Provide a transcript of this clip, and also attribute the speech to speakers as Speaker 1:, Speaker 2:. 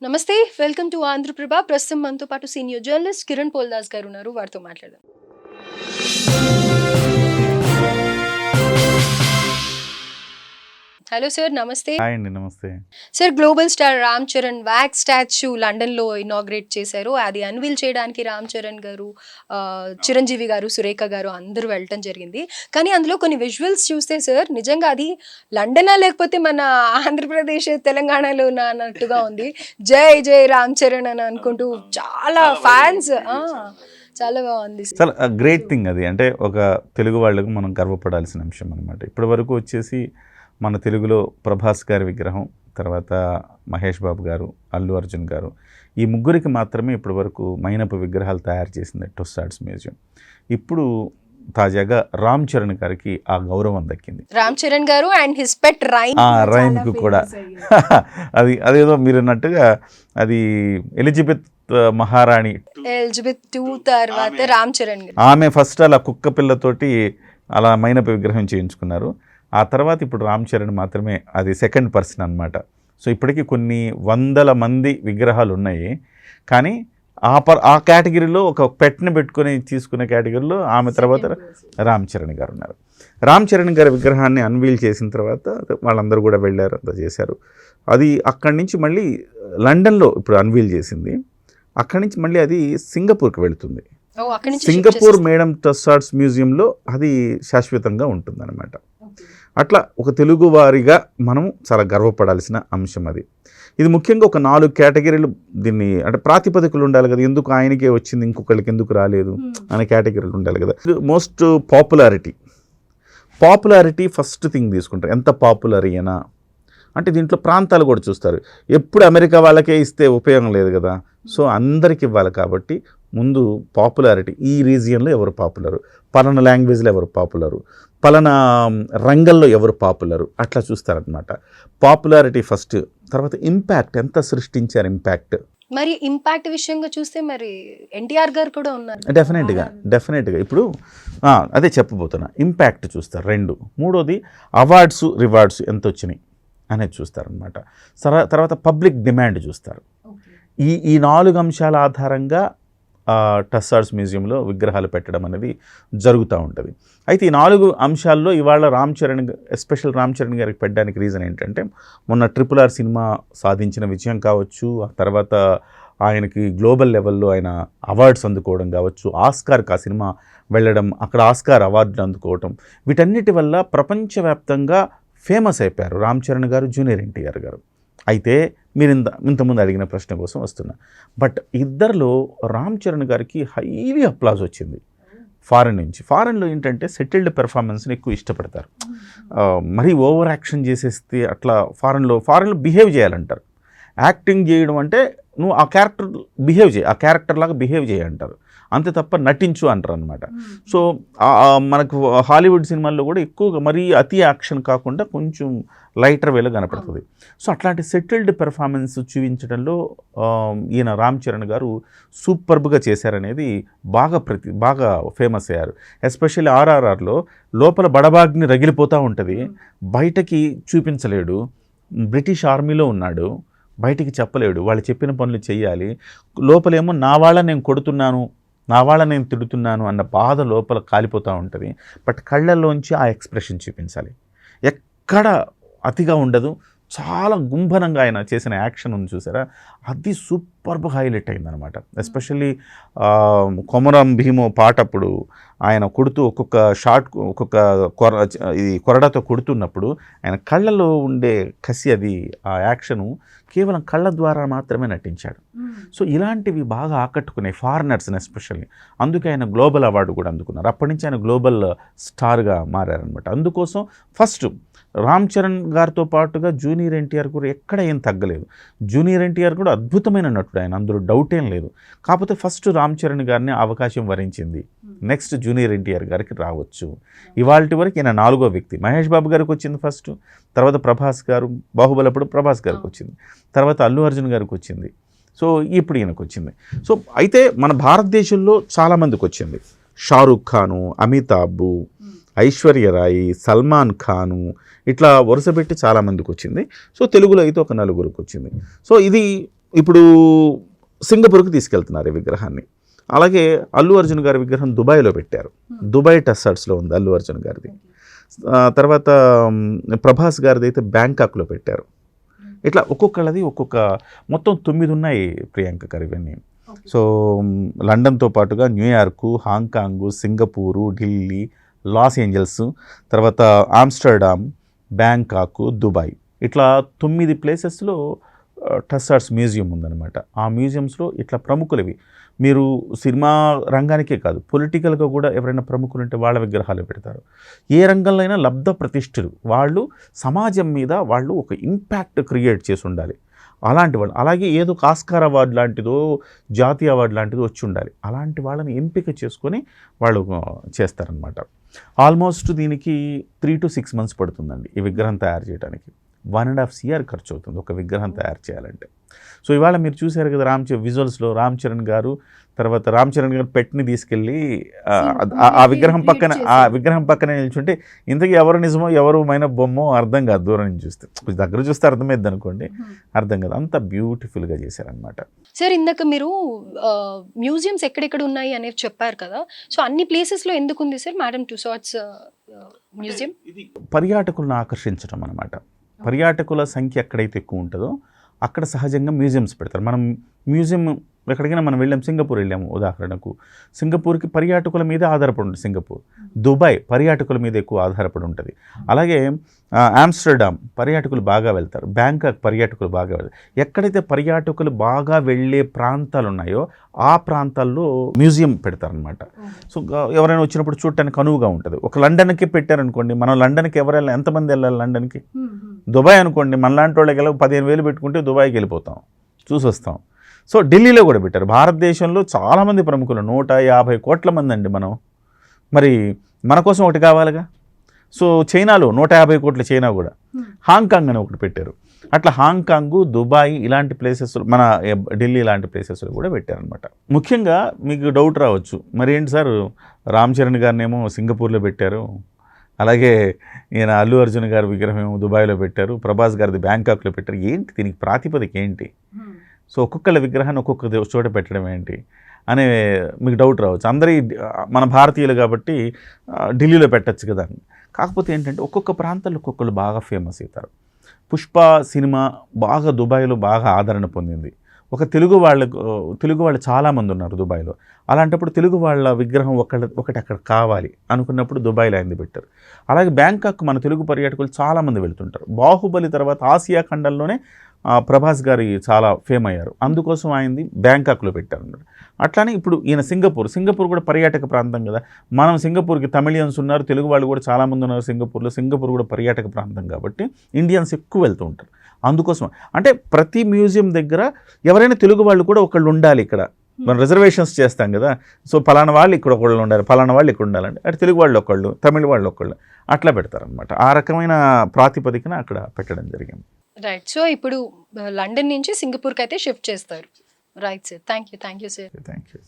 Speaker 1: నమస్తే, welcome to Andhraprabha. ప్రస్తుతం మనతో పాటు సీనియర్ జర్నలిస్ట్ కిరణ్ పోల్దాస్ గారు ఉన్నారు. వారితో మాట్లాడదాం. హలో సార్, నమస్తే.
Speaker 2: హాయ్ అండి, నమస్తే
Speaker 1: sir, global star Ram Charan wax statue లండన్లో ఇనాగ్రేట్ చేశారు. అది అన్వీల్ చేయడానికి రామ్ చరణ్ గారు, చిరంజీవి గారు, సురేఖ గారు అందరూ వెళ్ళటం జరిగింది. కానీ అందులో కొన్ని విజువల్స్ చూస్తే సార్, నిజంగా అది లండనా లేకపోతే మన ఆంధ్రప్రదేశ్ తెలంగాణలో అన్నట్టుగా ఉంది. జై జై రామ్ చరణ్ అని అనుకుంటూ చాలా ఫ్యాన్స్. చాలా బాగుంది.
Speaker 2: చాలా గ్రేట్ థింగ్ అది. అంటే ఒక తెలుగు వాళ్ళకు మనం గర్వపడాల్సిన అంశం అనమాట. ఇప్పటి వరకు వచ్చేసి మన తెలుగులో ప్రభాస్ గారి విగ్రహం, తర్వాత మహేష్ బాబు గారు, అల్లు అర్జున్ గారు, ఈ ముగ్గురికి మాత్రమే ఇప్పటి వరకు మైనపు విగ్రహాలు తయారు చేసింది టొస్సాడ్స్ మ్యూజియం. ఇప్పుడు తాజాగా రామ్ చరణ్ గారికి ఆ గౌరవం దక్కింది.
Speaker 1: రామ్ చరణ్ గారు అండ్ హిస్ పెట్
Speaker 2: రైమ్కి కూడా అదేదో మీరు అన్నట్టుగా అది ఎలిజబెత్ మహారాణి,
Speaker 1: ఎలిజబెత్ 2 తర్వాత రామ్ చరణ్ గారు,
Speaker 2: ఆమె ఫస్ట్ అలా కుక్క పిల్లతోటి అలా మైనపు విగ్రహం చేయించుకున్నారు. ఆ తర్వాత ఇప్పుడు రామ్ చరణ్ మాత్రమే అది సెకండ్ పర్సన్ అనమాట. సో ఇప్పటికీ కొన్ని వందల మంది విగ్రహాలు ఉన్నాయి. కానీ ఆ కేటగిరీలో ఒక పెట్ని పెట్టుకొని తీసుకునే కేటగిరీలో ఆమె తర్వాత రామ్ చరణ్ గారు ఉన్నారు. రామ్ చరణ్ గారి విగ్రహాన్ని అన్వీల్ చేసిన తర్వాత వాళ్ళందరూ కూడా వెళ్ళారు, అంతా చేశారు. అది అక్కడి నుంచి మళ్ళీ లండన్లో ఇప్పుడు అన్వీల్ చేసింది. అక్కడి నుంచి మళ్ళీ అది సింగపూర్కి వెళుతుంది. సింగపూర్ మేడం టొస్సాడ్స్ మ్యూజియంలో అది శాశ్వతంగా ఉంటుందన్నమాట. అట్లా ఒక తెలుగు వారిగా మనం చాలా గర్వపడాల్సిన అంశం అది. ఇది ముఖ్యంగా ఒక 4 కేటగిరీలు దీన్ని అంటే ప్రాతిపదికలు ఉండాలి కదా. ఎందుకు ఆయనకే వచ్చింది, ఇంకొకరికి ఎందుకు రాలేదు అనే కేటగిరీలు ఉండాలి కదా. మోస్ట్ పాపులారిటీ ఫస్ట్ థింగ్ తీసుకుంటారు. ఎంత పాపులర్ అయినా అంటే దీంట్లో ప్రాంతాలు కూడా చూస్తారు. ఎప్పుడు అమెరికా వాళ్ళకే ఇస్తే ఉపయోగం లేదు కదా. సో అందరికి ఇవ్వాలి కాబట్టి ముందు పాపులారిటీ, ఈ రీజియన్లో ఎవరు పాపులరు, పలానా లాంగ్వేజ్లో ఎవరు పాపులరు, పలానా రంగంలో ఎవరు పాపులరు, అట్లా చూస్తారనమాట. పాపులారిటీ ఫస్ట్, తర్వాత ఇంపాక్ట్, ఎంత సృష్టించారు ఇంపాక్ట్.
Speaker 1: మరి ఇంపాక్ట్ విషయంగా చూస్తే మరి ఎన్టీఆర్ గారు కూడా ఉన్నారు.
Speaker 2: డెఫినెట్గా ఇప్పుడు అదే చెప్పబోతున్నా. ఇంపాక్ట్ చూస్తారు 2. మూడోది అవార్డ్స్ రివార్డ్స్ ఎంత వచ్చినాయి అనేది చూస్తారనమాట. తర్వాత పబ్లిక్ డిమాండ్ చూస్తారు. ఈ 4 అంశాల ఆధారంగా టొస్సాడ్స్ మ్యూజియంలో విగ్రహాలు పెట్టడం అనేది జరుగుతూ ఉంటుంది. అయితే ఈ 4 అంశాల్లో ఇవాళ ఎస్పెషల్ రామ్ చరణ్ గారికి పెట్టడానికి రీజన్ ఏంటంటే, మొన్న RRR సినిమా సాధించిన విజయం కావచ్చు, ఆ తర్వాత ఆయనకి గ్లోబల్ లెవెల్లో ఆయన అవార్డ్స్ అందుకోవడం కావచ్చు, ఆస్కార్కి ఆ సినిమా వెళ్ళడం, అక్కడ ఆస్కార్ అవార్డులు అందుకోవడం, వీటన్నిటి వల్ల ప్రపంచవ్యాప్తంగా ఫేమస్ అయిపోయారు రామ్ చరణ్ గారు, జూనియర్ ఎన్టీఆర్ గారు. అయితే మీరు ఇంతకుముందు అడిగిన ప్రశ్న కోసం వస్తున్నా. బట్ ఇద్దరిలో రామ్ చరణ్ గారికి హైలీ అప్లాజ్ వచ్చింది ఫారెన్ నుంచి. ఫారెన్లో ఏంటంటే సెటిల్డ్ పెర్ఫార్మెన్స్ని ఎక్కువ ఇష్టపడతారు. మరీ ఓవర్ యాక్షన్ చేసేస్తే అట్లా ఫారెన్లో బిహేవ్ చేయాలంటారు. యాక్టింగ్ చేయడం అంటే నువ్వు ఆ క్యారెక్టర్ బిహేవ్ చేయి, ఆ క్యారెక్టర్ లాగా బిహేవ్ చేయి అంటారు. అంతే తప్ప నటించు అంటారు అనమాట. సో మనకు హాలీవుడ్ సినిమాల్లో కూడా ఎక్కువగా మరీ అతి యాక్షన్ కాకుండా కొంచెం లైటర్ వేలో కనపడుతుంది. సో అట్లాంటి సెటిల్డ్ పెర్ఫార్మెన్స్ చూపించడంలో ఈయన రామ్ చరణ్ గారు సూపర్బ్గా చేశారనేది బాగా ఫేమస్ అయ్యారు. ఎస్పెషల్లీ RRRలో లోపల బడబాగ్ని రగిలిపోతూ ఉంటుంది, బయటకి చూపించలేడు. బ్రిటిష్ ఆర్మీలో ఉన్నాడు, బయటికి చెప్పలేడు, వాళ్ళు చెప్పిన పనులు చెయ్యాలి. లోపలేమో నా వాళ్ళ నేను కొడుతున్నాను, నా వాళ్ళ నేను తిడుతున్నాను అన్న బాధ లోపల కాలిపోతూ ఉంటుంది. బట్ కళ్ళల్లోంచి ఆ ఎక్స్ప్రెషన్ చూపించాలి, ఎక్కడ అతిగా ఉండదు. చాలా గుంభనంగా ఆయన చేసిన యాక్షన్ ఉంది చూసారా, అది సూపర్బ్ హైలైట్ అయిందనమాట. ఎస్పెషల్లీ కొమరం భీమో పాట అప్పుడు ఆయన కొడుతూ ఒక్కొక్క కొరడాతో కొడుతున్నప్పుడు ఆయన కళ్ళలో ఉండే కసి, అది ఆ యాక్షను కేవలం కళ్ళ ద్వారా మాత్రమే నటించాడు. సో ఇలాంటివి బాగా ఆకట్టుకున్నాయి ఫారినర్స్ని ఎస్పెషల్లీ. అందుకే ఆయన గ్లోబల్ అవార్డు కూడా అందుకున్నారు. అప్పటి నుంచి ఆయన గ్లోబల్ స్టార్గా మారారనమాట. అందుకోసం ఫస్ట్ రామ్ చరణ్ గారితో పాటుగా జూనియర్ ఎన్టీఆర్ కూడా ఎక్కడ ఏం తగ్గలేదు. జూనియర్ ఎన్టీఆర్ కూడా అద్భుతమైన నటుడు, ఆయన అందులో డౌట్ ఏం లేదు. కాకపోతే ఫస్ట్ రామ్ చరణ్ గారిని అవకాశం వరించింది, నెక్స్ట్ జూనియర్ ఎన్టీఆర్ గారికి రావచ్చు. ఇవాళ వరకు ఈయన 4వ వ్యక్తి. మహేష్ బాబు గారికి వచ్చింది ఫస్ట్, తర్వాత ప్రభాస్ గారు, బాహుబలి అప్పుడు ప్రభాస్ గారికి వచ్చింది, తర్వాత అల్లు అర్జున్ గారికి వచ్చింది, సో ఇప్పుడు ఈయనకు వచ్చింది. సో అయితే మన భారతదేశంలో చాలామందికి వచ్చింది. షారూఖ్ ఖాను, అమితాబ్, ఐశ్వర్య రాయ్, సల్మాన్ ఖాను, ఇట్లా వరుస పెట్టి చాలామందికి వచ్చింది. సో తెలుగులో అయితే ఒక 4గురికి వచ్చింది. సో ఇది ఇప్పుడు సింగపూర్కి తీసుకెళ్తున్నారు ఈ విగ్రహాన్ని. అలాగే అల్లు అర్జున్ గారి విగ్రహం దుబాయ్లో పెట్టారు. దుబాయ్ టెస్సార్ట్స్లో ఉంది అల్లు అర్జున్ గారిది. తర్వాత ప్రభాస్ గారిది అయితే బ్యాంకాక్లో పెట్టారు. ఇట్లా ఒక్కొక్కళ్ళది ఒక్కొక్క మొత్తం 9 ఉన్నాయి ప్రియాంక గారు ఇవన్నీ. సో లండన్తో పాటుగా New York, Hong Kong, Singapore, Delhi, Los Angeles, తర్వాత ఆమ్స్టర్డామ్, బ్యాంకాక్, దుబాయ్, ఇట్లా 9 ప్లేసెస్లో టస్సార్ట్స్ మ్యూజియం ఉందన్నమాట. ఆ మ్యూజియంస్లో ఇట్లా ప్రముఖులవి మీరు సినిమా రంగానికే కాదు పొలిటికల్గా కూడా ఎవరైనా ప్రముఖులు ఉంటే వాళ్ళ విగ్రహాలు పెడతారు. ఏ రంగంలో అయినా లబ్ధ ప్రతిష్ఠులు వాళ్ళు సమాజం మీద వాళ్ళు ఒక ఇంపాక్ట్ క్రియేట్ చేసి ఉండాలి. అలాంటి వాళ్ళు అలాగే ఏదో ఆస్కార్ అవార్డు లాంటిదో జాతీయ అవార్డు లాంటిదో వచ్చి ఉండాలి. అలాంటి వాళ్ళని ఎంపిక చేసుకొని వాళ్ళు చేస్తారనమాట. ఆల్మోస్ట్ దీనికి 3 to 6 months పడుతుందండి ఈ విగ్రహం తయారు చేయడానికి. 1.5 years ఖర్చు అవుతుంది ఒక విగ్రహం తయారు చేయాలంటే. సో ఇవాళ మీరు చూశారు కదా విజువల్స్లో రామ్ చరణ్ గారు పెట్ని తీసుకెళ్ళి ఆ విగ్రహం పక్కన నిల్చుంటే ఇంతకీ ఎవరు నిజమో ఎవరు మైన బొమ్మో అర్థం కాదు. దూరం నుంచి చూస్తే దగ్గర చూస్తే అర్థమైద్ది అనుకోండి, అర్థం కాదు. అంత బ్యూటిఫుల్గా చేశారనమాట.
Speaker 1: సార్ ఇందాక మీరు మ్యూజియంస్ ఎక్కడెక్కడ ఉన్నాయి అనేది చెప్పారు కదా, సో అన్ని ప్లేసెస్లో ఎందుకు ఉంది సార్ మేడం టుసాట్స్ మ్యూజియం?
Speaker 2: ఇది పర్యాటకులను ఆకర్షించడం అనమాట. పర్యాటకుల సంఖ్య ఎక్కడైతే ఎక్కువ ఉంటుందో అక్కడ సహజంగా మ్యూజియంస్ పెడతారు. మనం మ్యూజియం ఎక్కడికైనా మనం సింగపూర్ వెళ్ళాము ఉదాహరణకు. సింగపూర్కి పర్యాటకుల మీద ఆధారపడి ఉంటుంది సింగపూర్. దుబాయ్ పర్యాటకుల మీద ఎక్కువ ఆధారపడి ఉంటుంది. అలాగే ఆమ్స్టర్డామ్ పర్యాటకులు బాగా వెళ్తారు. బ్యాంకాక్ పర్యాటకులు బాగా వెళ్తారు. ఎక్కడైతే పర్యాటకులు బాగా వెళ్ళే ప్రాంతాలు ఉన్నాయో ఆ ప్రాంతాల్లో మ్యూజియం పెడతారనమాట. సో ఎవరైనా వచ్చినప్పుడు చూడటానికి అనువుగా ఉంటుంది. ఒక లండన్కి పెట్టారనుకోండి, మనం లండన్కి ఎవరైనా ఎంతమంది వెళ్ళాలి లండన్కి? దుబాయ్ అనుకోండి, మనలాంటి వాళ్ళకి 15,000 పెట్టుకుంటే దుబాయ్కి వెళ్ళిపోతాం, చూసి వస్తాం. సో ఢిల్లీలో కూడా పెట్టారు. భారతదేశంలో చాలామంది ప్రముఖులు 150 కోట్ల మంది అండి మనం. మరి మన కోసం ఒకటి కావాలిగా. సో చైనాలో 150 కోట్ల చైనా కూడా. హాంకాంగ్ అని ఒకటి పెట్టారు. అట్లా హాంకాంగు, దుబాయ్ ఇలాంటి ప్లేసెస్, మన ఢిల్లీ ఇలాంటి ప్లేసెస్లో కూడా పెట్టారనమాట. ముఖ్యంగా మీకు డౌట్ రావచ్చు, మరి ఏంటి సార్ రామ్ చరణ్ గారినేమో సింగపూర్లో పెట్టారు, అలాగే ఈయన అల్లు అర్జున్ గారి విగ్రహం ఏమో దుబాయ్లో పెట్టారు, ప్రభాస్ గారిది బ్యాంకాక్లో పెట్టారు, ఏంటి దీనికి ప్రాతిపదిక ఏంటి? సో ఒక్కొక్కళ్ళ విగ్రహాన్ని ఒక్కొక్క చోట పెట్టడం ఏంటి అనే మీకు డౌట్ రావచ్చు. మన భారతీయులు కాబట్టి ఢిల్లీలో పెట్టచ్చు కదా. కాకపోతే ఏంటంటే ఒక్కొక్క ప్రాంతాల్లో ఒక్కొక్కళ్ళు బాగా ఫేమస్ అవుతారు. పుష్ప సినిమా బాగా దుబాయ్లో బాగా ఆదరణ పొందింది. ఒక తెలుగు వాళ్ళు చాలామంది ఉన్నారు దుబాయ్లో. అలాంటప్పుడు తెలుగు వాళ్ళ విగ్రహం ఒకటి అక్కడ కావాలి అనుకున్నప్పుడు దుబాయ్లో అయింది పెట్టారు. అలాగే బ్యాంకాక్ మన తెలుగు పర్యాటకులు చాలామంది వెళ్తుంటారు. బాహుబలి తర్వాత ఆసియా ఖండంలోనే ప్రభాస్ గారి చాలా ఫేమ్ అయ్యారు. అందుకోసం ఆయనది బ్యాంకాక్లో పెట్టారన్నమాట. అట్లానే ఇప్పుడు ఈయన సింగపూర్ కూడా పర్యాటక ప్రాంతం కదా. మనం సింగపూర్కి తమిళియన్స్ ఉన్నారు, తెలుగు వాళ్ళు కూడా చాలామంది ఉన్నారు సింగపూర్ కూడా పర్యాటక ప్రాంతం కాబట్టి ఇండియన్స్ ఎక్కువ వెళ్తూ ఉంటారు. అందుకోసం అంటే ప్రతి మ్యూజియం దగ్గర ఎవరైనా తెలుగు వాళ్ళు కూడా ఒకళ్ళు ఉండాలి. ఇక్కడ మనం రిజర్వేషన్స్ చేస్తాం కదా. సో పలానా వాళ్ళు ఇక్కడ ఒకళ్ళు ఉండాలి, పలానా వాళ్ళు ఇక్కడ ఉండాలంటే అటు తెలుగు వాళ్ళు ఒకళ్ళు, తమిళ వాళ్ళు ఒకళ్ళు అట్లా పెడతారనమాట. ఆ రకమైన ప్రాతిపదికన అక్కడ పెట్టడం జరిగింది.
Speaker 1: రైట్. సో ఇప్పుడు లండన్ నుంచి సింగపూర్కి అయితే షిఫ్ట్ చేస్తారు. Right sir. Thank you sir.
Speaker 2: Thank you.